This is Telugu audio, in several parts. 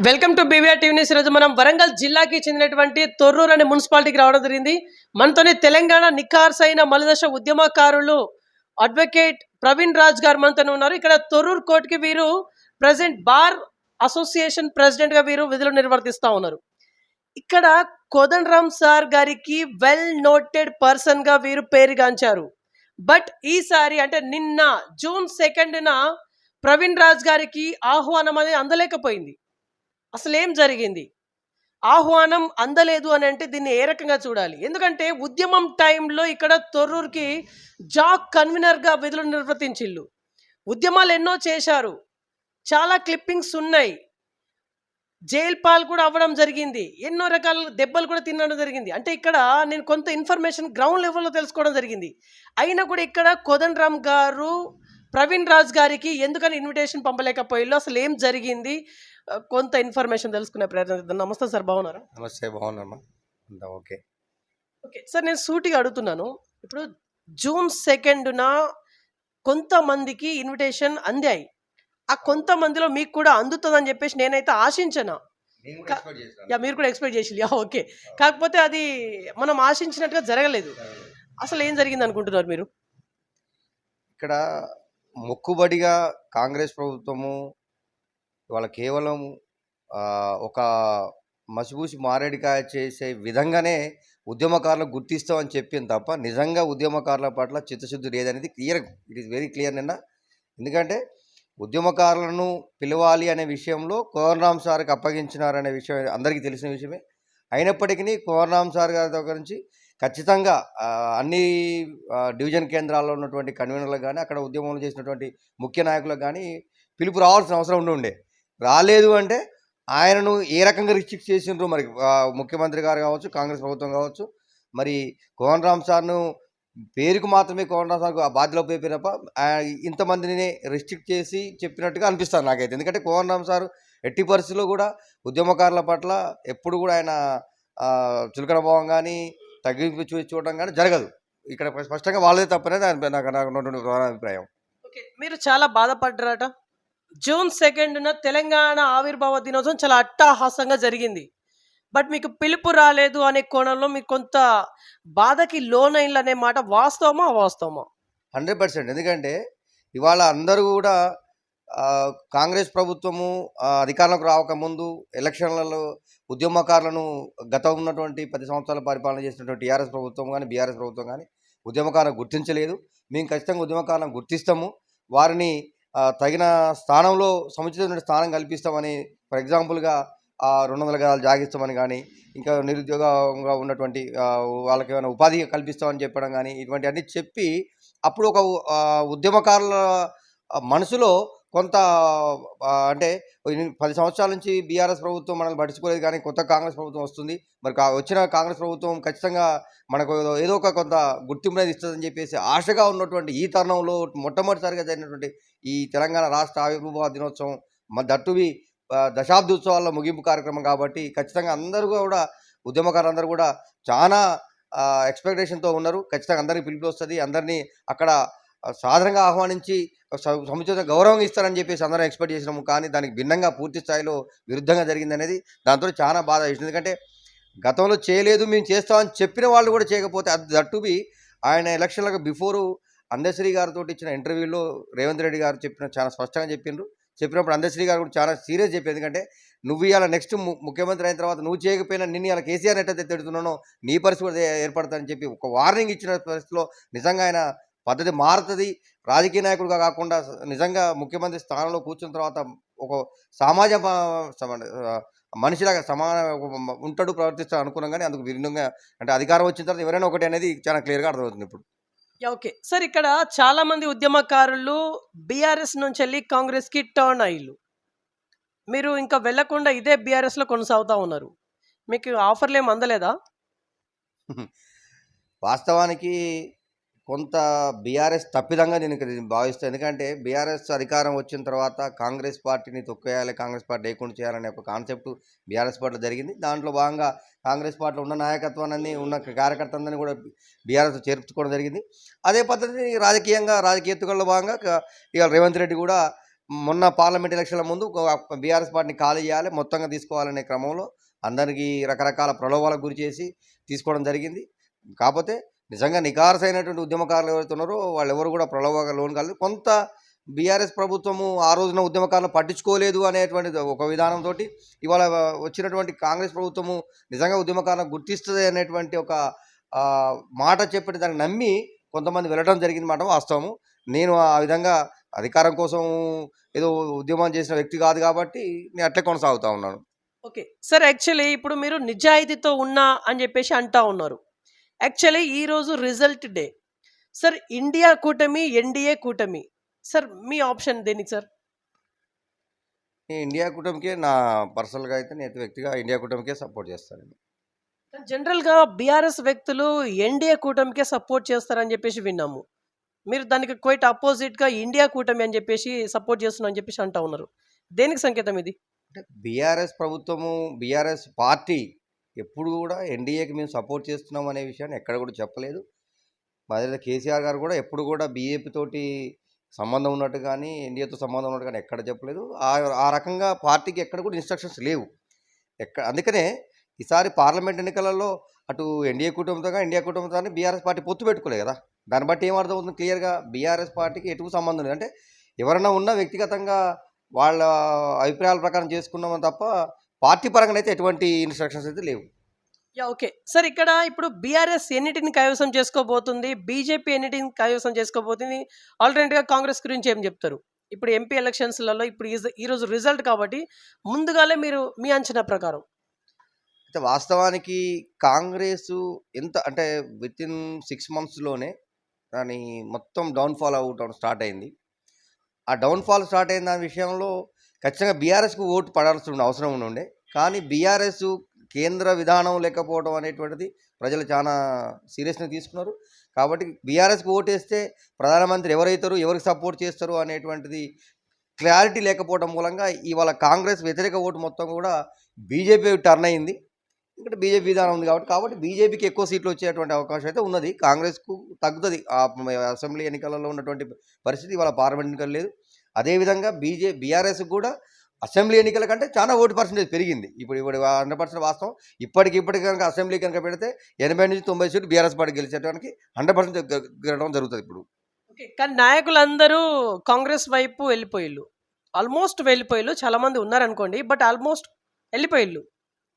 Welcome to BVR TV news. ఈరోజు మనం వరంగల్ జిల్లాకి చెందినటువంటి తొర్రూరు అనే మున్సిపాలిటీకి రావడం జరిగింది. మనతోనే తెలంగాణ నిఖార్సైన మలిదశ ఉద్యమకారులు అడ్వకేట్ ప్రవీణ్ రాజ్ గారు మనతోనే ఉన్నారు. ఇక్కడ తొర్రూరు కోర్టుకి వీరు ప్రెసిడెంట్ బార్ అసోసియేషన్ ప్రెసిడెంట్ గా వీరు విధులు నిర్వర్తిస్తూ ఉన్నారు. ఇక్కడ కోదండరామ్ సార్ గారికి వెల్ నోటెడ్ పర్సన్ గా వీరు పేరుగాంచారు. బట్ ఈసారి అంటే నిన్న జూన్ 2న ప్రవీణ్ రాజ్ గారికి ఆహ్వానం అనేది అందలేకపోయింది. అసలు ఏం జరిగింది? ఆహ్వానం అందలేదు అని అంటే దీన్ని ఏ రకంగా చూడాలి? ఎందుకంటే ఉద్యమం టైంలో ఇక్కడ తొర్రూరుకి జాక్ కన్వీనర్గా విధులు నిర్వర్తించిళ్ళు. ఉద్యమాలు ఎన్నో చేశారు, చాలా క్లిప్పింగ్స్ ఉన్నాయి. జైలు పాలు కూడా అవ్వడం జరిగింది, ఎన్నో రకాల దెబ్బలు కూడా తినడం జరిగింది. అంటే ఇక్కడ నేను కొంత ఇన్ఫర్మేషన్ గ్రౌండ్ లెవెల్లో తెలుసుకోవడం జరిగింది. అయినా కూడా ఇక్కడ కోదండరామ్ గారు ప్రవీణ్ రాజ్ గారికి ఎందుకని ఇన్విటేషన్ పంపలేకపోయిల్లో, అసలు ఏం జరిగింది, కొంత ఇన్ఫర్మేషన్ తెలుసుకునే ప్రయత్నం చేద్దాం. నమస్తే సార్, బాగున్నారా? నమస్తే, బాగున్నామ్మా. అంతా ఓకే. ఓకే సార్, నేను సూటిగా అడుగుతున్నాను. ఇప్పుడు జూన్ 2న కొంతమందికి ఇన్విటేషన్ అందాయి. ఆ కొంతమందిలో మీకు కూడా అందుతుందని చెప్పేసి నేనైతే ఆశించను. మీరు కూడా ఎక్స్పెక్ట్ చేసి ఓకే. కాకపోతే అది మనం ఆశించినట్టుగా జరగలేదు. అసలు ఏం జరిగింది అనుకుంటున్నారు మీరు? ఇక్కడ మొక్కుబడిగా కాంగ్రెస్ ప్రభుత్వము ఇవాళ కేవలం ఒక మసిబూసి మారేడికాయ చేసే విధంగానే ఉద్యమకారులకు గుర్తిస్తామని చెప్పింది తప్ప నిజంగా ఉద్యమకారుల పట్ల చిత్తశుద్ధి లేదనేది clear. It is very clear నిన్న. ఎందుకంటే ఉద్యమకారులను పిలవాలి అనే విషయంలో కోదండరామ్ సార్కి అప్పగించినారనే విషయం అందరికీ తెలిసిన విషయమే. అయినప్పటికీ కోదండరామ్ సార్ గారి దగ్గర నుంచి ఖచ్చితంగా అన్ని డివిజన్ కేంద్రాల్లో ఉన్నటువంటి కన్వీనర్లకు కానీ అక్కడ ఉద్యమంలో చేసినటువంటి ముఖ్య నాయకులకు కానీ పిలుపు రావాల్సిన అవసరం ఉండే. రాలేదు అంటే ఆయనను ఏ రకంగా రిస్ట్రిక్ట్ చేసిండ్రు మరి ముఖ్యమంత్రి గారు కావచ్చు, కాంగ్రెస్ ప్రభుత్వం కావచ్చు. మరి కోదండరామ్ సార్ను పేరుకు మాత్రమే కోదండరామ్ సార్కు ఆ బాధ్యతలో పోయి తప్ప ఇంతమందిని రిస్ట్రిక్ట్ చేసి చెప్పినట్టుగా అనిపిస్తుంది నాకైతే. ఎందుకంటే కోదండరామ్ సార్ ఎట్టి పరిస్థితుల్లో కూడా ఉద్యమకారుల పట్ల ఎప్పుడు కూడా ఆయన చులకన భావం కానీ తగ్గింపు చూడడం కానీ జరగదు. ఇక్కడ స్పష్టంగా వాళ్ళదే తప్పనేది నాకు ప్రధాన అభిప్రాయం. ఓకే, మీరు చాలా బాధపడ్డారట. జూన్ 2న తెలంగాణ ఆవిర్భావ దినోత్సవం చాలా అట్టహాసంగా జరిగింది. బట్ మీకు పిలుపు రాలేదు అనే కోణంలో మీకు కొంత బాధకి లోనైన్లు అనే మాట వాస్తవమా అవాస్తవమా? 100%. ఎందుకంటే ఇవాళ అందరూ కూడా కాంగ్రెస్ ప్రభుత్వము అధికారంలోకి రాకముందు ఎలక్షన్లలో ఉద్యమకారులను గత ఉన్నటువంటి 10 సంవత్సరాల పరిపాలన చేసినటువంటి టీఆర్ఎస్ ప్రభుత్వం కానీ బీఆర్ఎస్ ప్రభుత్వం కానీ ఉద్యమకారులను గుర్తించలేదు. మేము ఖచ్చితంగా ఉద్యమకారులను గుర్తిస్తాము, వారిని తగిన స్థానంలో సముచితమైన స్థానం కల్పిస్తామని, ఫర్ ఎగ్జాంపుల్గా 200 గదాలు జాగిస్తామని కానీ, ఇంకా నిరుద్యోగంగా ఉన్నటువంటి వాళ్ళకి ఏమైనా ఉపాధి కల్పిస్తామని చెప్పడం కానీ, ఇటువంటి అన్నీ చెప్పి అప్పుడు ఒక ఉద్యమకారుల మనసులో కొంత అంటే 10 సంవత్సరాల నుంచి బీఆర్ఎస్ ప్రభుత్వం మనల్ని పట్టించుకోలేదు, కానీ కొత్త కాంగ్రెస్ ప్రభుత్వం వస్తుంది, మరి వచ్చిన కాంగ్రెస్ ప్రభుత్వం ఖచ్చితంగా మనకు ఏదో ఒక కొంత గుర్తింపు అనేది ఇస్తుందని చెప్పేసి ఆశగా ఉన్నటువంటి ఈ తరుణంలో మొట్టమొదటిసారిగా జరిగినటువంటి ఈ తెలంగాణ రాష్ట్ర ఆవిర్భావ దినోత్సవం దట్టువి దశాబ్దోత్సవాల ముగింపు కార్యక్రమం కాబట్టి ఖచ్చితంగా అందరూ కూడా ఉద్యమకారులందరూ కూడా చాలా ఎక్స్పెక్టేషన్తో ఉన్నారు. ఖచ్చితంగా అందరికీ పిలుపు వస్తుంది, అందరినీ అక్కడ సాధారణంగా ఆహ్వానించి సముచిత గౌరవం ఇస్తారని చెప్పేసి అందరం ఎక్స్పెక్ట్ చేసినాము. కానీ దానికి భిన్నంగా పూర్తి స్థాయిలో విరుద్ధంగా జరిగింది అనేది దాంతో చాలా బాధ వేసింది. ఎందుకంటే గతంలో చేయలేదు, మేము చేస్తామని చెప్పిన వాళ్ళు కూడా చేయకపోతే అది దట్టువి ఆయన ఎలక్షన్లకు బిఫోరు అందశ్రీ గారితో ఇచ్చిన ఇంటర్వ్యూలో రేవంత్ రెడ్డి గారు చాలా స్పష్టంగా చెప్పినప్పుడు అందశ్రీ గారు కూడా చాలా సీరియస్ చెప్పారు. ఎందుకంటే నువ్వు ఇవాళ నెక్స్ట్ ముఖ్యమంత్రి అయిన తర్వాత నువ్వు చేయకపోయినా నిన్ను ఇలా కేసీఆర్ ఎట్టయితే తిడుతున్నానో నీ పరిస్థితి కూడా ఏర్పడుతుందని చెప్పి ఒక వార్నింగ్ ఇచ్చిన పరిస్థితిలో నిజంగా ఆయన పద్ధతి మారుతుంది. రాజకీయ నాయకుడిగా కాకుండా నిజంగా ముఖ్యమంత్రి స్థానంలో కూర్చున్న తర్వాత ఒక సమాజ మనిషిలాగా సమాన ఉంటాడు, ప్రవర్తిస్తాడు అనుకున్నాం. కానీ అందుకు భిన్నంగా అంటే అధికారం వచ్చిన తర్వాత ఎవరైనా ఒకటి అనేది చాలా క్లియర్గా అర్థమవుతుంది ఇప్పుడు. ఓకే సార్, ఇక్కడ చాలా మంది ఉద్యమకారులు బీఆర్ఎస్ నుంచి వెళ్ళి కాంగ్రెస్కి టర్న్ అయ్యిలు. మీరు ఇంకా వెళ్లకుండా ఇదే బీఆర్ఎస్లో కొనసాగుతూ ఉన్నారు. మీకు ఆఫర్లు ఏమి అందలేదా? వాస్తవానికి కొంత బీఆర్ఎస్ తప్పిదంగా నేను ఇక్కడ భావిస్తాను. ఎందుకంటే బీఆర్ఎస్ అధికారం వచ్చిన తర్వాత కాంగ్రెస్ పార్టీని తొక్కేయాలి, కాంగ్రెస్ పార్టీ లేకుండా చేయాలనే ఒక కాన్సెప్ట్ బీఆర్ఎస్ పార్టీలో జరిగింది. దాంట్లో భాగంగా కాంగ్రెస్ పార్టీలో ఉన్న నాయకత్వాన్ని ఉన్న కార్యకర్తలందరినీ కూడా బీఆర్ఎస్ చేర్చుకోవడం జరిగింది. అదే పద్ధతిని రాజకీయ ఎత్తుగడలో భాగంగా ఇక రేవంత్ రెడ్డి కూడా మొన్న పార్లమెంట్ ఎలక్షన్ల ముందు బీఆర్ఎస్ పార్టీని ఖాళీ చేయాలి, మొత్తంగా తీసుకోవాలనే క్రమంలో అందరికీ రకరకాల ప్రలోభాలకు గురి చేసి తీసుకోవడం జరిగింది. కాకపోతే నిజంగా నికార్సైనటువంటి ఉద్యమకారులు ఎవరైతే ఉన్నారో వాళ్ళెవరు కూడా ప్రలోభాలకు లోను కాలేదు. కొంత బీఆర్ఎస్ ప్రభుత్వము ఆ రోజున ఉద్యమకారులను పట్టించుకోలేదు అనేటువంటిది ఒక విధానంతో ఇవాళ వచ్చినటువంటి కాంగ్రెస్ ప్రభుత్వము నిజంగా ఉద్యమకారులను గుర్తిస్తుంది అనేటువంటి ఒక మాట చెప్పిన దాన్ని నమ్మి కొంతమంది వెళ్ళడం జరిగింది మాట వాస్తవము. నేను ఆ విధంగా అధికారం కోసం ఏదో ఉద్యమం చేసిన వ్యక్తి కాదు కాబట్టి నేను అట్లే కొనసాగుతూ ఉన్నాను. ఓకే. సార్ యాక్చువల్లీ ఇప్పుడు మీరు నిజాయితీతో ఉన్నా అని చెప్పేసి అంటా ఉన్నారు. యాక్చువల్లీ ఈరోజు రిజల్ట్ డే. సార్ ఇండియా కూటమి, ఎన్డీఏ కూటమి. సార్ మీ ఆప్షన్ దేనికి సార్? నేను ఇండియా కూటమికే నా పర్సనల్గా అయితే నేను వ్యక్తిగా ఇండియా కూటమికే సపోర్ట్ చేస్తాను. జనరల్గా బీఆర్ఎస్ వ్యక్తులు ఎన్డీఏ కూటమికే సపోర్ట్ చేస్తారని చెప్పేసి విన్నాము. మీరు దానికి క్వైట్ అపోజిట్గా ఇండియా కూటమి అని చెప్పేసి సపోర్ట్ చేస్తున్నా అని చెప్పేసి అంటా ఉన్నారు. దేనికి సంకేతం ఇది? అంటే బీఆర్ఎస్ ప్రభుత్వము బీఆర్ఎస్ పార్టీ ఎప్పుడు కూడా ఎన్డీఏకి మేము సపోర్ట్ చేస్తున్నాం అనే విషయాన్ని ఎక్కడ కూడా చెప్పలేదు. అదే కేసీఆర్ గారు కూడా ఎప్పుడు కూడా బీజేపీ తోటి సంబంధం ఉన్నట్టు కానీ ఎన్డీఏతో సంబంధం ఉన్నట్టు కానీ ఎక్కడ చెప్పలేదు. ఆ రకంగా పార్టీకి ఎక్కడ కూడా ఇన్స్ట్రక్షన్స్ లేవు. అందుకనే ఈసారి పార్లమెంట్ ఎన్నికలలో అటు ఎన్డీఏ కూటమితో కానీ ఇండియా కూటమితో కానీ బీఆర్ఎస్ పార్టీ పొత్తు పెట్టుకోలేదు కదా. దాన్ని బట్టి ఏమర్థమవుతుంది క్లియర్గా బీఆర్ఎస్ పార్టీకి ఎటు సంబంధం లేదు. అంటే ఎవరైనా ఉన్నా వ్యక్తిగతంగా వాళ్ళ అభిప్రాయాల ప్రకారం చేసుకున్నామని తప్ప పార్టీ పరంగా అయితే ఎటువంటి ఇన్స్ట్రక్షన్స్ అయితే లేవు. ఓకే సార్, ఇక్కడ ఇప్పుడు బీఆర్ఎస్ ఎన్నిటిని కైవసం చేసుకోబోతుంది, బీజేపీ ఎన్నిటిని కైవసం చేసుకోబోతుంది, ఆల్టర్నేట్గా కాంగ్రెస్ గురించి ఏం చెప్తారు? ఇప్పుడు ఎంపీ ఎలక్షన్స్లలో ఇప్పుడు ఈరోజు రిజల్ట్ కాబట్టి ముందుగానే మీరు మీ అంచనా ప్రకారం. అయితే వాస్తవానికి కాంగ్రెస్ ఎంత అంటే విత్ ఇన్ 6 monthsలోనే దాని మొత్తం డౌన్ఫాల్ అవటం స్టార్ట్ అయింది. ఆ డౌన్ఫాల్ స్టార్ట్ అయిన దాని విషయంలో ఖచ్చితంగా బీఆర్ఎస్కు ఓటు పడాల్సి అవసరం ఉండే. కానీ బీఆర్ఎస్ కేంద్ర విధానం లేకపోవడం అనేటువంటిది ప్రజలు చాలా సీరియస్గా తీసుకున్నారు. కాబట్టి బీఆర్ఎస్కి ఓటేస్తే ప్రధానమంత్రి ఎవరైతారు, ఎవరికి సపోర్ట్ చేస్తారు అనేటువంటిది క్లారిటీ లేకపోవడం మూలంగా ఇవాళ కాంగ్రెస్ వ్యతిరేక ఓటు మొత్తం కూడా బీజేపీ టర్న్ అయింది. ఇక్కడ బీజేపీ విధానం ఉంది కాబట్టి బీజేపీకి ఎక్కువ సీట్లు వచ్చేటువంటి అవకాశం అయితే ఉన్నది. కాంగ్రెస్కు తగ్గుతుంది. అసెంబ్లీ ఎన్నికలలో ఉన్నటువంటి పరిస్థితి ఇవాళ పార్లమెంట్ ఎన్నికలు లేదు. అదేవిధంగా బీఆర్ఎస్కి కూడా అసెంబ్లీ ఎన్నికల కంటే చాలా ఓటు పర్సెంటేజ్ పెరిగింది. ఇప్పుడు 100% వాస్తవం. ఇప్పటికి కనుక అసెంబ్లీ కనుక పెడితే 80 నుంచి 90 సీట్లు బీఆర్ఎస్ పార్టీ గెలిచేటానికి 100% గెలవడం జరుగుతుంది ఇప్పుడు. ఓకే, కానీ నాయకులందరూ కాంగ్రెస్ వైపు వెళ్ళిపోయిళ్ళు, ఆల్మోస్ట్ వెళ్ళిపోయిళ్ళు. చాలామంది ఉన్నారనుకోండి, బట్ ఆల్మోస్ట్ వెళ్ళిపోయిళ్ళు.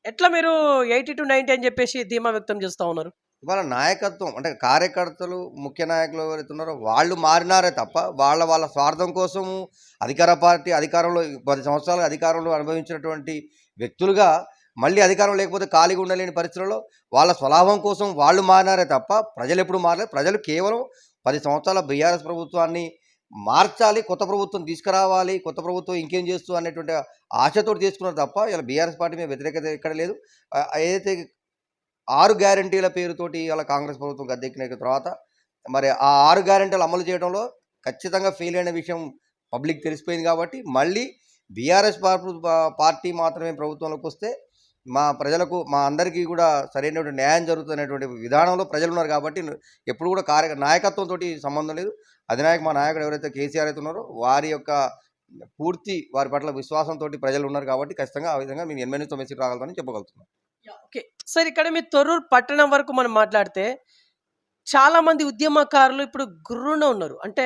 ఎట్లా మీరు 80 to 90 అని చెప్పేసి ధీమా వ్యక్తం చేస్తూ ఉన్నారు? ఇవాళ నాయకత్వం అంటే కార్యకర్తలు ముఖ్య నాయకులు ఎవరైతే ఉన్నారో వాళ్ళు మారినారే తప్ప వాళ్ళ స్వార్థం కోసము అధికార పార్టీ అధికారంలో 10 సంవత్సరాలు అధికారంలో అనుభవించినటువంటి వ్యక్తులుగా మళ్ళీ అధికారం లేకపోతే ఖాళీగా ఉండలేని పరిస్థితుల్లో వాళ్ళ స్వలాభం కోసం వాళ్ళు మారినారే తప్ప ప్రజలు ఎప్పుడు మారలేదు. ప్రజలు కేవలం 10 సంవత్సరాల బీఆర్ఎస్ ప్రభుత్వాన్ని మార్చాలి, కొత్త ప్రభుత్వం తీసుకురావాలి, కొత్త ప్రభుత్వం ఇంకేం చేస్తూ అనేటువంటి ఆశతో తీసుకున్నారు తప్ప ఇలా బీఆర్ఎస్ పార్టీ మీద వ్యతిరేకత ఎక్కడ లేదు. ఏదైతే 6 గ్యారంటీల పేరుతోటి ఇలా కాంగ్రెస్ ప్రభుత్వం గద్దెక్కిన తర్వాత మరి ఆ 6 గ్యారంటీలు అమలు చేయడంలో ఖచ్చితంగా ఫెయిల్ అయిన విషయం పబ్లిక్ తెలిసిపోయింది. కాబట్టి మళ్ళీ బీఆర్ఎస్ పార్టీ మాత్రమే ప్రభుత్వంలోకి వస్తే మా ప్రజలకు మా అందరికీ కూడా సరైనటువంటి న్యాయం జరుగుతున్నటువంటి విధానంలో ప్రజలు ఉన్నారు. కాబట్టి ఎప్పుడు కూడా నాయకత్వంతో సంబంధం లేదు. మా నాయకుడు ఎవరైతే కేసీఆర్ అయితే ఉన్నారో వారి యొక్క పూర్తి వారి పట్ల విశ్వాసంతో ప్రజలు ఉన్నారు. కాబట్టి ఖచ్చితంగా ఆ విధంగా మేము 8 నుంచి 9 సీట్లు రాగలమని చెప్పగలుగుతున్నాం. ఓకే సార్, ఇక్కడ మీ తొర్రూరు పట్టణం వరకు మనం మాట్లాడితే చాలా మంది ఉద్యమకారులు ఇప్పుడు గుర్రున ఉన్నారు. అంటే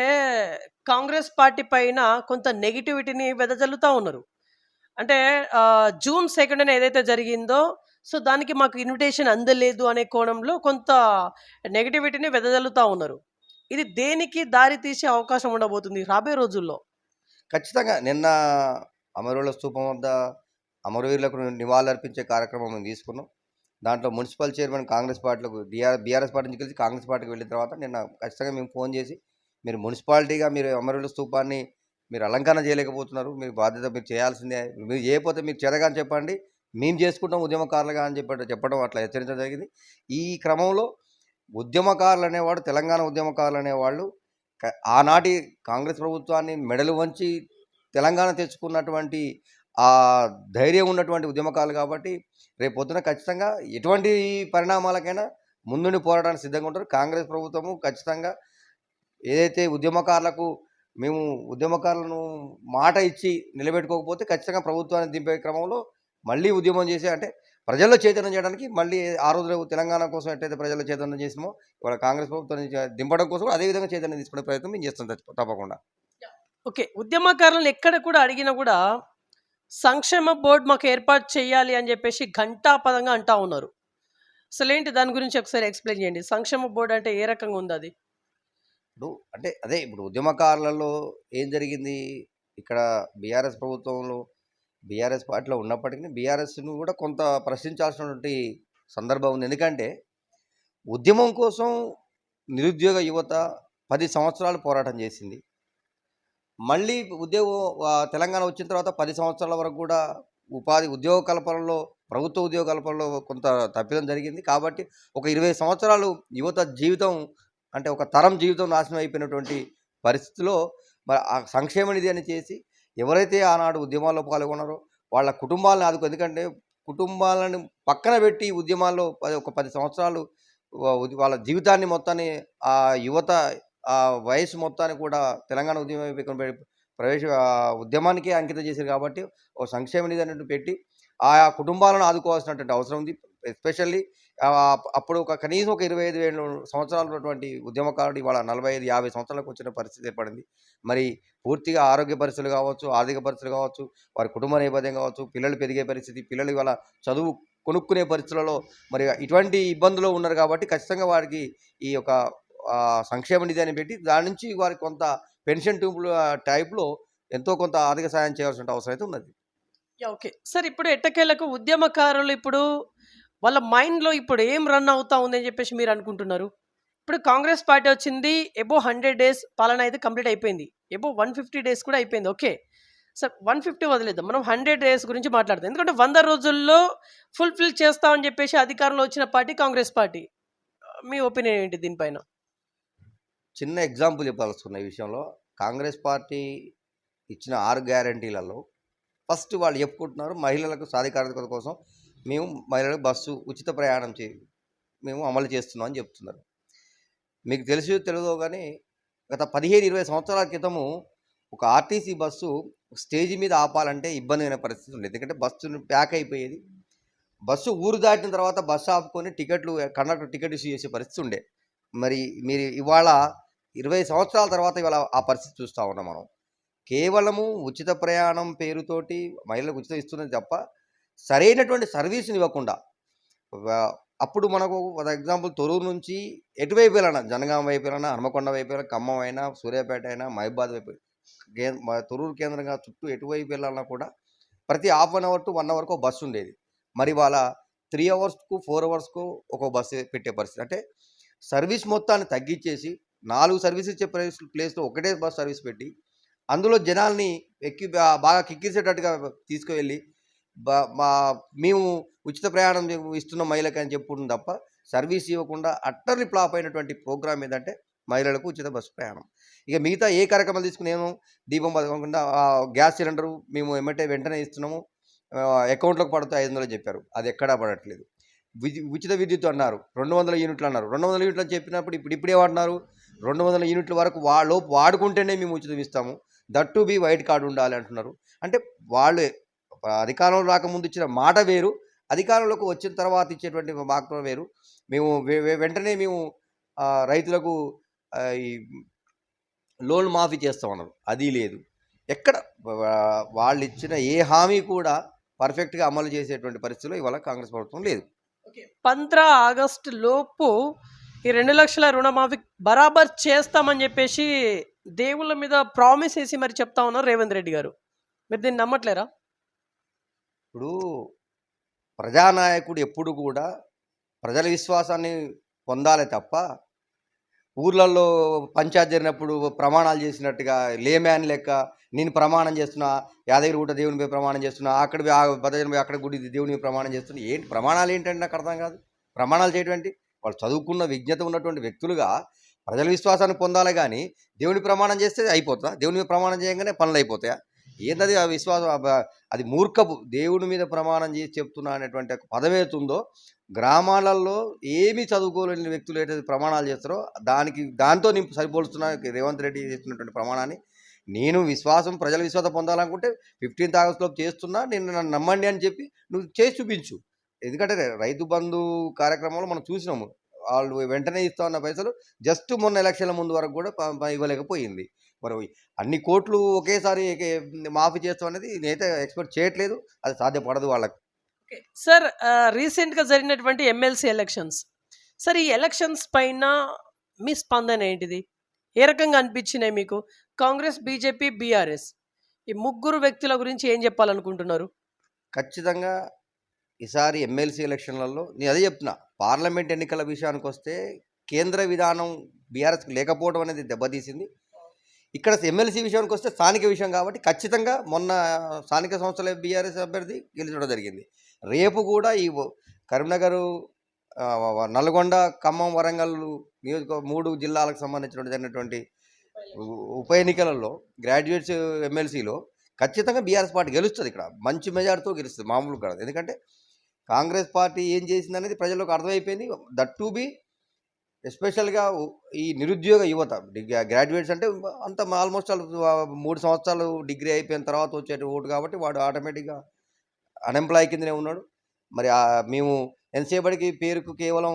కాంగ్రెస్ పార్టీ పైన కొంత నెగిటివిటీని వెదజల్లుతూ ఉన్నారు. అంటే June 2nd ఏదైతే జరిగిందో, సో దానికి మాకు ఇన్విటేషన్ అందలేదు అనే కోణంలో కొంత నెగిటివిటీని వెదజల్లుతూ ఉన్నారు. ఇది దేనికి దారి తీసే అవకాశం ఉండబోతుంది రాబోయే రోజుల్లో? ఖచ్చితంగా నిన్న అమరవీరుల స్తూపం వద్ద అమరవీరులకు నివాళులర్పించే కార్యక్రమం మేము తీసుకున్నాం. దాంట్లో మున్సిపల్ చైర్మన్ కాంగ్రెస్ పార్టీలకు బీఆర్ఎస్ పార్టీ నుంచి కలిసి కాంగ్రెస్ పార్టీకి వెళ్ళిన తర్వాత నిన్న ఖచ్చితంగా మేము ఫోన్ చేసి మీరు మున్సిపాలిటీగా మీరు అమరవీరుల స్తూపాన్ని మీరు అలంకరణ చేయలేకపోతున్నారు, మీరు బాధ్యత మీరు చేయాల్సిందే, మీరు చేయకపోతే మీరు చేతగాని చెప్పండి, మేము చేసుకుంటాం ఉద్యమకారులుగా అని చెప్పడం అట్లా హెచ్చరించడం జరిగింది. ఈ క్రమంలో ఉద్యమకారులు అనేవాడు తెలంగాణ ఉద్యమకారులు అనేవాళ్ళు ఆనాటి కాంగ్రెస్ ప్రభుత్వాన్ని మెడలు వంచి తెలంగాణ తెచ్చుకున్నటువంటి ఆ ధైర్యం ఉన్నటువంటి ఉద్యమకారులు. కాబట్టి రేపు పొద్దున ఖచ్చితంగా ఎటువంటి పరిణామాలకైనా ముందుండి పోరాటానికి సిద్ధంగా ఉంటారు. కాంగ్రెస్ ప్రభుత్వము ఖచ్చితంగా ఏదైతే ఉద్యమకారులకు మేము ఉద్యమకారులను మాట ఇచ్చి నిలబెట్టుకోకపోతే ఖచ్చితంగా ప్రభుత్వాన్ని దింపే క్రమంలో మళ్ళీ ఉద్యమం చేసి అంటే ప్రజల్లో చైతన్యం చేయడానికి మళ్ళీ ఆ రోజు తెలంగాణ కోసం ఎట్లయితే ప్రజల్లో చైతన్యం చేసినామో ఇవాళ కాంగ్రెస్ ప్రభుత్వాన్ని దింపడం కోసం కూడా అదే విధంగా చైతన్యం తీసుకునే ప్రయత్నం మేము చేస్తాం తప్పకుండా. ఓకే. ఉద్యమకారులను ఎక్కడ కూడా అడిగినా కూడా సంక్షేమ బోర్డ్ మాకు ఏర్పాటు చేయాలి అని చెప్పేసి ఘంటాపథంగా అంటా ఉన్నారు. అసలేంటి దాని గురించి ఒకసారి ఎక్స్‌ప్లెయిన్ చేయండి. సంక్షేమ బోర్డ్ అంటే ఏ రకంగా ఉందది? ఇప్పుడు అంటే అదే ఇప్పుడు ఉద్యమకారులలో ఏం జరిగింది ఇక్కడ బీఆర్ఎస్ ప్రభుత్వంలో బీఆర్ఎస్ పార్టీలో ఉన్నప్పటికీ బీఆర్ఎస్ను కూడా కొంత ప్రశ్నించాల్సినటువంటి సందర్భం ఉంది. ఎందుకంటే ఉద్యమం కోసం నిరుద్యోగ యువత 10 సంవత్సరాలు పోరాటం చేసింది. మళ్ళీ ఉద్యోగం తెలంగాణ వచ్చిన తర్వాత 10 సంవత్సరాల వరకు కూడా ఉద్యోగ కల్పనలో ప్రభుత్వ ఉద్యోగ కల్పనలో కొంత తప్పిదం జరిగింది. కాబట్టి ఒక 20 సంవత్సరాలు యువత జీవితం అంటే ఒక తరం జీవితం నాశనం అయిపోయినటువంటి పరిస్థితిలో మరి ఆ సంక్షేమ నిధి అని చేసి ఎవరైతే ఆనాడు ఉద్యమాల్లో పాల్గొన్నారో వాళ్ళ కుటుంబాలను ఎందుకంటే కుటుంబాలను పక్కన పెట్టి ఉద్యమాల్లో ఒక 10 సంవత్సరాలు వాళ్ళ జీవితాన్ని మొత్తాన్ని ఆ యువత ఆ వయసు మొత్తాన్ని కూడా తెలంగాణ ఉద్యమానికే అంకితం చేశారు. కాబట్టి ఒక సంక్షేమ నిధి అనేది పెట్టి ఆయా కుటుంబాలను ఆదుకోవాల్సినటువంటి అవసరం ఉంది. ఎస్పెషల్లీ అప్పుడు కనీసం ఒక 25 సంవత్సరాలు ఉన్నటువంటి ఉద్యమకారుడు ఇవాళ 45, 50 సంవత్సరాలకు వచ్చిన పరిస్థితి ఏర్పడింది. మరి పూర్తిగా ఆరోగ్య పరిస్థితులు కావచ్చు, ఆర్థిక పరిస్థితులు కావచ్చు, వారి కుటుంబ నేపథ్యం కావచ్చు, పిల్లలు పెరిగే పరిస్థితి, పిల్లలు ఇవాళ చదువు కొనుక్కునే పరిస్థితులలో మరి ఇటువంటి ఇబ్బందులు ఉన్నారు. కాబట్టి ఖచ్చితంగా వారికి ఈ యొక్క సంక్షేమ నిధి అని పెట్టి దాని నుంచి వారికి కొంత పెన్షన్ టైప్లో ఎంతో కొంత ఆర్థిక సాయం చేయాల్సిన అవసరం అయితే ఉన్నది. ఓకే. సార్ ఇప్పుడు ఎట్టకేలకు ఉద్యమకారులు ఇప్పుడు వాళ్ళ మైండ్‌లో ఇప్పుడు ఏం రన్ అవుతా ఉందని చెప్పేసి మీరు అనుకుంటున్నారు? ఇప్పుడు కాంగ్రెస్ పార్టీ వచ్చింది. అబోవ్ 100 డేస్ పాలన అయితే కంప్లీట్ అయిపోయింది. అబోవ్ 150 డేస్ కూడా అయిపోయింది. ఓకే. సార్ 150 వదిలేద్దాం. మనం 100 డేస్ గురించి మాట్లాడదాం. ఎందుకంటే 100 రోజుల్లో ఫుల్‌ఫిల్ చేస్తామని చెప్పేసి అధికారంలో వచ్చిన పార్టీ కాంగ్రెస్ పార్టీ. మీ ఒపీనియన్ ఏంటి దీనిపైన? చిన్న ఎగ్జాంపుల్ చెప్పాల్సిన ఈ విషయంలో కాంగ్రెస్ పార్టీ ఇచ్చిన 6 గ్యారంటీలలో ఫస్ట్ వాళ్ళు చెప్పుకుంటున్నారు మహిళలకు సాధికారత కోసం మేము మహిళలకు బస్సు ఉచిత ప్రయాణం మేము అమలు చేస్తున్నాం అని చెప్తున్నారు. మీకు తెలియదో కానీ గత 15-20 సంవత్సరాల క్రితము ఒక ఆర్టీసీ బస్సు స్టేజ్ మీద ఆపాలంటే ఇబ్బంది అయిన పరిస్థితి ఉండేది. ఎందుకంటే బస్సు ప్యాక్ అయిపోయేది. బస్సు ఊరు దాటిన తర్వాత బస్సు ఆపుకొని కండక్టర్ టికెట్ ఇష్యూ చేసే పరిస్థితి ఉండే. మరి మీరు ఇవాళ 20 సంవత్సరాల తర్వాత ఇవాళ ఆ పరిస్థితి చూస్తూ ఉన్నాం మనం. కేవలము ఉచిత ప్రయాణం పేరుతోటి మహిళలకు ఉచితం ఇస్తున్నది తప్ప సరైనటువంటి సర్వీస్ని ఇవ్వకుండా అప్పుడు మనకు ఎగ్జాంపుల్ తొరూరు నుంచి ఎటువైపు వెళ్ళినా జనగాం వైపు వెళ్ళినా హనుమకొండ వైపు వెళ్ళినా ఖమ్మం అయినా సూర్యాపేట అయినా మహబూబాద్ వైపు తొరూరు కేంద్రంగా చుట్టూ ఎటువైపు వెళ్ళాలన్నా కూడా ప్రతి హాఫ్ అన్ అవర్ టు 1 అవర్కు బస్సు ఉండేది. మరి వాళ్ళ 3 అవర్స్కు 4 అవర్స్కు ఒక బస్సు పెట్టే పరిస్థితి. అంటే సర్వీస్ మొత్తాన్ని తగ్గించేసి 4 సర్వీస్ ఇచ్చే ప్లేస్లో ఒకటే బస్ సర్వీస్ పెట్టి అందులో జనాల్ని బాగా కిక్కిసేటట్టుగా తీసుకువెళ్ళి మేము ఉచిత ప్రయాణం ఇస్తున్న మహిళకి అని చెప్పుకుంటుంది తప్ప సర్వీస్ ఇవ్వకుండా అట్టర్లీ ఫ్లాప్ అయినటువంటి ప్రోగ్రామ్ ఏంటంటే మహిళలకు ఉచిత బస్సు ప్రయాణం. ఇక మిగతా ఏ కార్యక్రమాలు తీసుకునేమో దీపం పథకం గ్యాస్ సిలిండరు మేము వెంటనే ఇస్తున్నాము, అకౌంట్లోకి పడుతుంది 500 చెప్పారు. అది ఎక్కడా పడట్లేదు. ఉచిత విద్యుత్ అన్నారు, 200 యూనిట్లు అన్నారు. 200 యూనిట్లు అని చెప్పినప్పుడు ఇప్పుడేమంటున్నారు, 200 యూనిట్ల వరకు లోపు వాడుకుంటేనే మేము ఉచితం ఇస్తాము, that to be white card ఉండాలి అంటున్నారు. అంటే వాళ్ళు అధికారంలో రాకముందు ఇచ్చిన మాట వేరు, అధికారంలోకి వచ్చిన తర్వాత ఇచ్చేటువంటి మాట వేరు. మేము వెంటనే మేము రైతులకు ఈ లోన్ మాఫీ చేస్తామన్నారు, అది లేదు. ఎక్కడ వాళ్ళు ఇచ్చిన ఏ హామీ కూడా పర్ఫెక్ట్గా అమలు చేసేటువంటి పరిస్థితిలో ఇవాళ కాంగ్రెస్ ప్రభుత్వం లేదు. 15 ఆగస్టు లోపు ఈ 2 లక్షల రుణమాఫీ బరాబర్ చేస్తామని చెప్పేసి దేవుళ్ళ మీద ప్రామిస్ చేసి మరి చెప్తా ఉన్నారు రేవంత్ రెడ్డి గారు. మీరు దీన్ని నమ్మట్లేరా? ఇప్పుడు ప్రజానాయకుడు ఎప్పుడు కూడా ప్రజల విశ్వాసాన్ని పొందాలి తప్ప ఊర్లలో పంచాయతీ జరిగినప్పుడు ప్రమాణాలు చేసినట్టుగా లేమ్యాన్ లెక్క నేను ప్రమాణం చేస్తున్నా, యాదగిరిగుట్ట దేవునిపై ప్రమాణం చేస్తున్నా, అక్కడ గుడి దేవుని ప్రమాణం చేస్తున్నా. ఏంటి ప్రమాణాలు ఏంటంటే నాకు అర్థం కాదు. ప్రమాణాలు చేయటువంటి వాళ్ళు చదువుకున్న విజ్ఞత ఉన్నటువంటి వ్యక్తులుగా ప్రజల విశ్వాసాన్ని పొందాలి కానీ దేవుని ప్రమాణం చేస్తే అయిపోతుందా? దేవుని మీద ప్రమాణం చేయగానే పనులు అయిపోతాయా? ఏంటది ఆ విశ్వాసం? అది మూర్ఖపు. దేవుని మీద ప్రమాణం చేసి చెప్తున్నా అనేటువంటి పదం ఏతుందో గ్రామాలలో ఏమీ చదువుకోలేని వ్యక్తులు ఏదైతే ప్రమాణాలు చేస్తారో దాంతో సరిపోలుస్తున్నా రేవంత్ రెడ్డి చేస్తున్నటువంటి ప్రమాణాన్ని. నేను విశ్వాసం ప్రజల విశ్వాసం పొందాలనుకుంటే 15th ఆగస్టులోపు చేస్తున్నా, నేను నన్ను నమ్మండి అని చెప్పి నువ్వు చేసి చూపించు. ఎందుకంటే రైతు బంధు కార్యక్రమంలో మనం చూసినాము. వాళ్ళు వెంటనే ఇస్తా ఉన్న పైసలు జస్ట్ మొన్న ఎలక్షన్ల ముందు వరకు కూడా ఇవ్వలేకపోయింది. మరి అన్ని కోట్లు ఒకేసారి మాఫీ చేస్తాం అనేది నేనైతే ఎక్స్పెక్ట్ చేయట్లేదు. అది సాధ్యపడదు వాళ్ళకి. ఓకే. సార్ రీసెంట్‌గా జరిగినటువంటి ఎమ్మెల్సీ ఎలక్షన్స్. సార్ ఈ ఎలక్షన్స్ పైన మీ స్పందన ఏంటిది? ఏ రకంగా అనిపించినాయి మీకు? కాంగ్రెస్, బీజేపీ, బీఆర్ఎస్ ఈ ముగ్గురు వ్యక్తుల గురించి ఏం చెప్పాలనుకుంటున్నారు? ఖచ్చితంగా ఈసారి ఎమ్మెల్సీ ఎలక్షన్లలో నేను అదే చెప్తున్నా. పార్లమెంట్ ఎన్నికల విషయానికి వస్తే కేంద్ర విధానం బీఆర్ఎస్కి లేకపోవడం అనేది దెబ్బతీసింది. ఇక్కడ ఎమ్మెల్సీ విషయానికి వస్తే స్థానిక విషయం కాబట్టి ఖచ్చితంగా మొన్న స్థానిక సంస్థల బీఆర్ఎస్ అభ్యర్థి గెలిచడం జరిగింది. రేపు కూడా ఈ కరీంనగర్, నల్గొండ, ఖమ్మం, వరంగల్ నియోజక 3 జిల్లాలకు సంబంధించినటువంటి ఉప ఎన్నికలలో గ్రాడ్యుయేట్స్ ఎమ్మెల్సీలో ఖచ్చితంగా బీఆర్ఎస్ పార్టీ గెలుస్తుంది. ఇక్కడ మంచి మెజార్టీతో గెలుస్తుంది, మామూలు కాదు. ఎందుకంటే కాంగ్రెస్ పార్టీ ఏం చేసిందనేది ప్రజలకు అర్థమైపోయింది. దట్ టు బి ఎస్పెషల్గా ఈ నిరుద్యోగ యువత గ్రాడ్యుయేట్స్ అంటే అంత ఆల్మోస్ట్ 3 సంవత్సరాలు డిగ్రీ అయిపోయిన తర్వాత వచ్చే ఓటు కాబట్టి వాడు ఆటోమేటిక్గా అన్ఎంప్లాయ్ కిందనే ఉన్నాడు. మరి మేము ఎంతసేపటికి పేరుకు కేవలం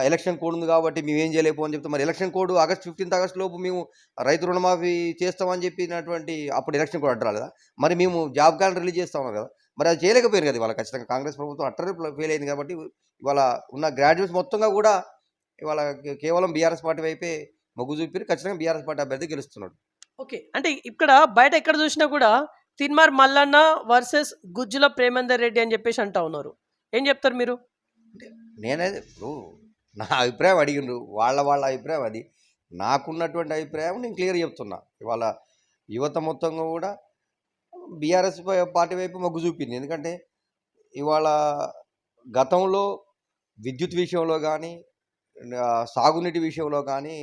ఎలక్షన్ కోడ్ ఉంది కాబట్టి మేము ఏం చేయలేకపోని చెప్తాం. మరి ఎలక్షన్ కోడ్ 15th ఆగస్టు లోపు మేము రైతు రుణమాఫీ చేస్తామని చెప్పినటువంటి అప్పుడు ఎలక్షన్ కోడ్ అడ్డరాలేదా? మరి మేము జాబ్ కార్డు రిలీజ్ చేస్తా ఉన్నాం కదా, మరి అది చేయలేకపోయారు కదా. ఇవాళ ఖచ్చితంగా కాంగ్రెస్ ప్రభుత్వం అట్టరే ఫెయిల్ అయింది కాబట్టి ఇవాళ ఉన్న గ్రాడ్యుయేట్స్ మొత్తంగా కూడా ఇవాళ కేవలం బీఆర్ఎస్ పార్టీ వైపే మొగ్గు చూపారు. ఖచ్చితంగా బీఆర్ఎస్ పార్టీ అభ్యర్థి గెలుస్తున్నాడు. ఓకే. అంటే ఇక్కడ బయట ఎక్కడ చూసినా కూడా తిన్మార్ మల్లన్న వర్సెస్ గుజ్జుల ప్రేమేందర్ రెడ్డి అని చెప్పేసి అంటా ఉన్నారు. ఏం చెప్తారు మీరు? నేనైతే ఇప్పుడు నా అభిప్రాయం అడిగిండ్రు, వాళ్ళ అభిప్రాయం అది. నాకున్నటువంటి అభిప్రాయం నేను క్లియర్ చెప్తున్నా. ఇవాళ యువత మొత్తంగా కూడా బీఆర్ఎస్ పార్టీ వైపు మొగ్గు చూపింది. ఎందుకంటే ఇవాళ గతంలో విద్యుత్ విషయంలో కానీ, సాగునీటి విషయంలో కానీ,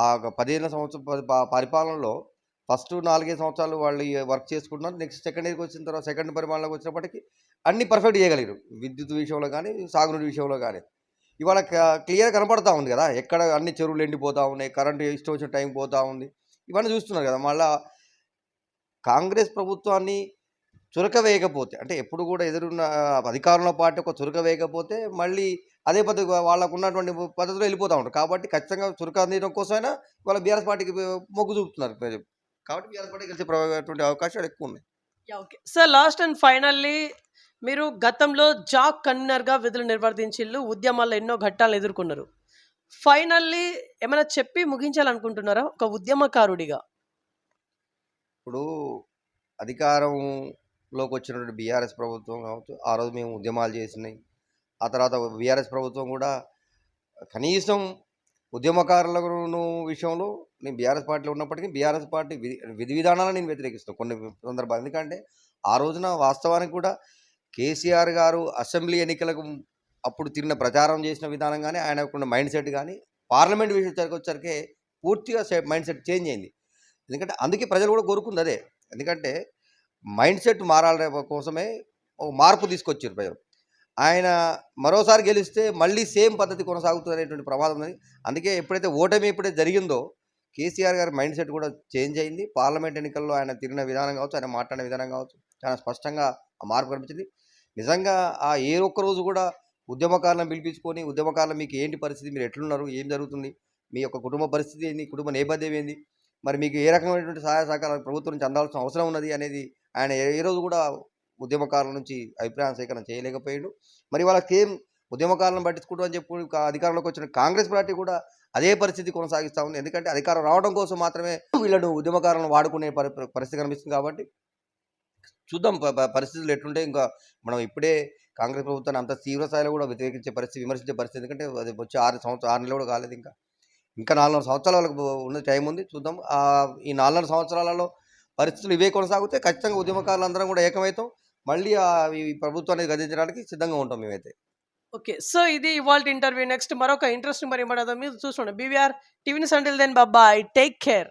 ఆ 15 సంవత్సరం పరిపాలనలో ఫస్ట్ 4-5 సంవత్సరాలు వాళ్ళు వర్క్ చేసుకుంటున్నారు. నెక్స్ట్ సెకండ్ ఇయర్కి వచ్చిన తర్వాత సెకండ్ పరిపాలనలోకి వచ్చినప్పటికీ అన్నీ పర్ఫెక్ట్ చేయగలిగారు. విద్యుత్ విషయంలో కానీ, సాగునీటి విషయంలో కానీ. ఇవాళ క్లియర్ కనపడతా ఉంది కదా, ఎక్కడ అన్ని చెరువులు ఎండిపోతూ ఉన్నాయి, కరెంటు ఇష్టం వచ్చిన టైం పోతూ ఉంది. ఇవన్నీ చూస్తున్నారు కదా. మళ్ళా కాంగ్రెస్ ప్రభుత్వాన్ని చురక వేయకపోతే, అంటే ఎప్పుడు కూడా ఎదురున్న అధికారంలో పార్టీ ఒక చురక వేయకపోతే మళ్ళీ అదే పద్ధతి వాళ్ళకు ఉన్నటువంటి పద్ధతిలో వెళ్ళిపోతూ ఉంటారు. కాబట్టి ఖచ్చితంగా చురక అందించడం కోసమైనా వాళ్ళ బీఆర్ఎస్ పార్టీకి మొగ్గు చూపుతున్నారు ప్రజలు. కాబట్టి బీఆర్ఎస్ పార్టీ గెలిచేటువంటి అవకాశాలు ఎక్కువ ఉన్నాయి. Okay sir, last and finally మీరు గతంలో జాక్ కన్వీనర్గా విధులు నిర్వర్తించిళ్ళు, ఉద్యమాల్లో ఎన్నో ఘట్టాలను ఎదుర్కొన్నారు. ఫైనల్లీ ఏమైనా చెప్పి ముగించాలనుకుంటున్నారా ఒక ఉద్యమకారుడిగా? ఇప్పుడు అధికారంలోకి వచ్చినటువంటి బీఆర్ఎస్ ప్రభుత్వం కావచ్చు, ఆ రోజు మేము ఉద్యమాలు చేసినాయి. ఆ తర్వాత బీఆర్ఎస్ ప్రభుత్వం కూడా కనీసం ఉద్యమకారుల విషయంలో నేను బీఆర్ఎస్ పార్టీలో ఉన్నప్పటికీ బీఆర్ఎస్ పార్టీ విధి విధానాలను నేను వ్యతిరేకిస్తాను కొన్ని సందర్భాలు. ఎందుకంటే ఆ రోజున వాస్తవానికి కూడా కేసీఆర్ గారు అసెంబ్లీ ఎన్నికలకు అప్పుడు తిరిగిన ప్రచారం చేసిన విధానం కానీ, ఆయనకున్న మైండ్ సెట్ కానీ పార్లమెంట్ విషయానికి వచ్చరికే పూర్తిగా మైండ్ సెట్ చేంజ్ అయింది. ఎందుకంటే అందుకే ప్రజలు కూడా కోరుకుంది అదే. ఎందుకంటే మైండ్ సెట్ మారాల కోసమే ఒక మార్పు తీసుకొచ్చారు ప్రజలు. ఆయన మరోసారి గెలిస్తే మళ్ళీ సేమ్ పద్ధతి కొనసాగుతుంది అనేటువంటి ప్రమాదం ఉంది. అందుకే ఎప్పుడైతే ఓటమి జరిగిందో కేసీఆర్ గారి మైండ్ సెట్ కూడా చేంజ్ అయింది. పార్లమెంట్ ఎన్నికల్లో ఆయన తిరిగిన విధానం కావచ్చు, ఆయన మాట్లాడిన విధానం కావచ్చు, చాలా స్పష్టంగా ఆ మార్పు కనిపించింది. నిజంగా ఏ ఒక్క రోజు కూడా ఉద్యమకారులను పిలిపించుకొని, ఉద్యమకారులు మీకు ఏంటి పరిస్థితి, మీరు ఎట్లున్నారు, ఏం జరుగుతుంది, మీ యొక్క కుటుంబ పరిస్థితి ఏంది, కుటుంబ నేపథ్యం ఏంది, మరి మీకు ఏ రకమైనటువంటి సహాయ సహకారాలు ప్రభుత్వం నుంచి అందాల్సిన అవసరం ఉన్నది అనేది ఆయన ఏ రోజు కూడా ఉద్యమకారుల నుంచి అభిప్రాయం సేకరణ చేయలేకపోయాడు. మరి వాళ్ళకి ఏం ఉద్యమకారులను పట్టించుకుంటూ అని చెప్పి అధికారంలోకి వచ్చిన కాంగ్రెస్ పార్టీ కూడా అదే పరిస్థితి కొనసాగిస్తూ ఉంది. ఎందుకంటే అధికారం రావడం కోసం మాత్రమే వీళ్ళను ఉద్యమకారులను వాడుకునే పరిస్థితి కనిపిస్తుంది. కాబట్టి చూద్దాం పరిస్థితులు ఎట్లుంటే. ఇంకా మనం ఇప్పుడే కాంగ్రెస్ ప్రభుత్వాన్ని అంత తీవ్ర స్థాయిలో కూడా వ్యతిరేకించే పరిస్థితి, విమర్శించే పరిస్థితి. ఎందుకంటే అది వచ్చి 6 నెలలు కూడా కాలేదు. ఇంకా 4 సంవత్సరాల వాళ్ళకు ఉన్న టైం ఉంది. చూద్దాం. ఈ 4 సంవత్సరాలలో పరిస్థితులు ఇవే కొనసాగితే ఖచ్చితంగా ఉద్యమకారులు అందరం కూడా ఏకమవుతాం. మళ్ళీ ఈ ప్రభుత్వాన్ని గదించడానికి సిద్ధంగా ఉంటాం మేమైతే. ఓకే, సో ఇది ఇవాల్టి ఇంటర్వ్యూ. నెక్స్ట్ మరొక ఇంట్రెస్టింగ్ మరి పడదాం. మీరు చూసుకోండి BVR TV news. Until then bye, take care.